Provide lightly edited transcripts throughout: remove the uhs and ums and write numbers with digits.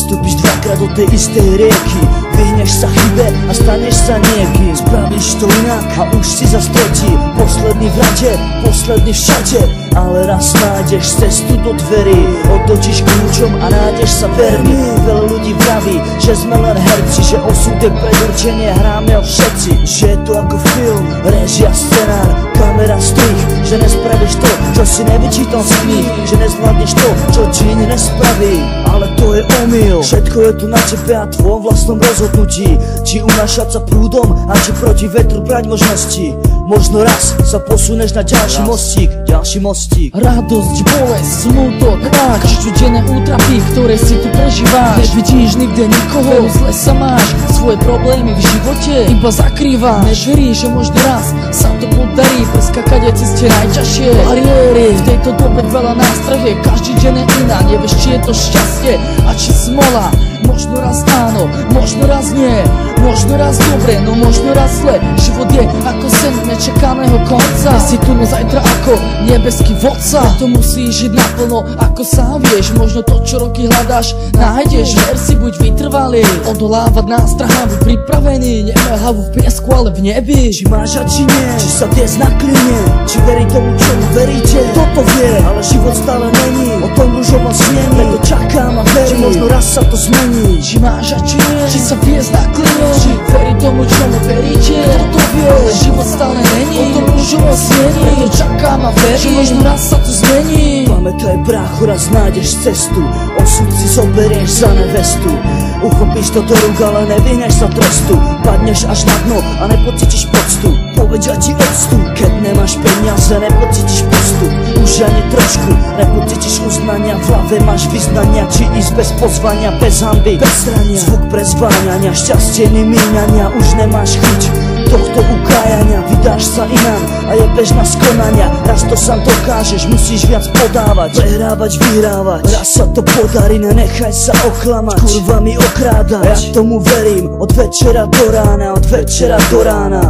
vstúpiš dvakrát do tej istej rieky, vyhneš sa chybe a staneš sa niekým. Spravíš to inak a už si zas tretí, posledný v rade, posledný všade. Ale raz nájdeš cestu do dverí, otočíš kľúčom a nájdeš sa verný. Veľa ľudí vraví, že sme len herci, že osud je predurčenie, hráme ho všetci. Že je to ako film, režia, scenár, kamera, strih. Že nespravíš to, čo si nevyčítal z kníh, že nezvládneš to, čo ti iný nespraví. Ale to je omyl, všetko je tu na tebe a tvojom vlastnom rozhodnutí. Či unášať sa prúdom a či proti vetru brať možnosti. Možno raz sa posuneš na ďalší mostík, ďalší mostík. Radosť, bolesť, smutok, každodenné útrapy, ktoré si tu prežíváš. Nevidíš nikde nikoho, zle sa máš, svoje problémy v živote iba zakrývaš. Neveríš, že možno raz sa to podarí, preskakať aj ceste najťažšie bariéry. V tejto dobe veľa nástrah je, každý deň je iná. Nevieš, či je to šťastie a či smola. Možno raz áno, možno raz nie, možno raz dobre, no možno raz zle. Život je ako sen nečakaného konca. Dnes si tu, no zajtra ako nebeský vodca. To musíš žiť naplno, ako sám vieš. Možno to, čo roky hľadáš, nájdeš. Ver si, buď vytrvalý, odolávať nástrahám, buď pripravený. Nemaj hlavu v piesku, ale v nebi. Či máš a či nie, či sa dnes nakline, či verí tomu, čomu veríte. Toto vie, ale život stále není o tom ružovom snení. Preto čakám a verím, či možno raz sa to zmení. Či máš a či nie, či sa hviezd nakline, či verí tomu, čomu veríte. Kto to vie, ale život stále není o tom ružovom snení. Preto čakám a verím, či možno raz sa to zmení. Pamätaj, brácho, raz nájdeš cestu, osud si zoberieš za nevestu. Uchopíš to do rúk, ale nevyhneš sa trestu. Padneš až na dno a nepocítiš poctu. Povedia ti odstup, keď nemáš peniaze, nepocítiš postup. Už ani trošku, nepocítiš uznania. V hlave máš vyznania, či ísť bez pozvania, bez hanby, bez strania. Zvuk prezváňania, šťastie nemíňania. Už nemáš chuť tohto ukájania. Vydáš sa inám a je bežná skonania. Raz to sám dokážeš, musíš viac podávať, prehrávať, vyhrávať. Raz sa to podarí, nenechaj sa oklamať, kurvami okrádať. Ja tomu verím, od večera do rána, od večera do rána.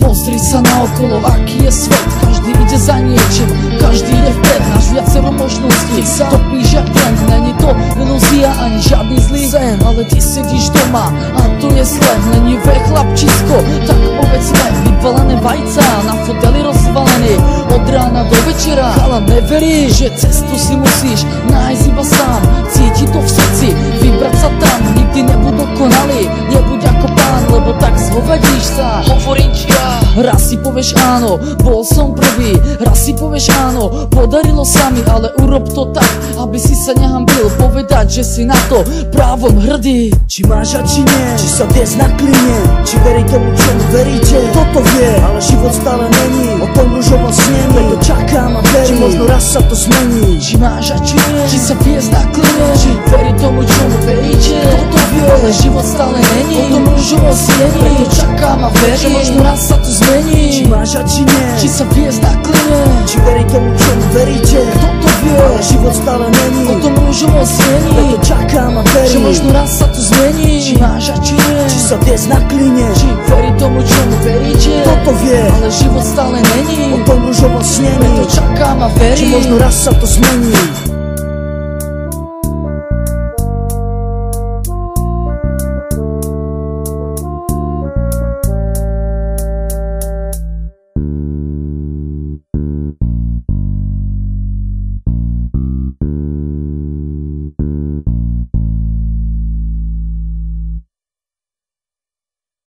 Pozri sa naokolo, aký je svet. Každý ide za niečím, každý ide vpred. Máš viacero možností, sa topíš jak trend. Není to ilúzia ani žiadny zlý sen, ale ty sedíš doma a to je zle. Lenivé chlapčisko, tak povedzme, vyvalené vajca na foteli rozvalený. Od rána do večera, ale neverí, že cestu si musíš nájsť iba sám. Cíti to v srdci, vybrať sa tam. Nikdy nebuď dokonalý, nebuď ako pán, lebo tak zhovadíš sa. Hovorím ti ja. Raz si povieš áno, bol som prvý. Raz si povieš áno, podarilo sa mi, ale urob to tak, aby si sa nehanbil povedať, že si na to právom hrdý. Či máš a či nie, či sa dnes nakline, či verí tomu, čomu veríte. Toto vie, ale život stále není o tom ružovom snení. Preto čakám a verím, či možno raz sa to zmení. Či máš a či nie, či sa hviezd nakline, či verí tomu, čomu veríte. Toto vie, ale život stále není o tom ružovom snení. Preto čakám a verím, či možno raz sa to zmení. Či máš a či nie, či sa hviezd nakline, či verí tomu, čomu veríte. Toto vie, ale život stále není o tom ružovom snení. Preto čakám a verím, že možno raz sa to zmení. Či máš a či nie, či sa dnes nakline, či verí tomu, čomu veríte. Toto vie, ale život stále není o tom ružovom snení. Preto čakám a verím, či možno raz sa to zmení.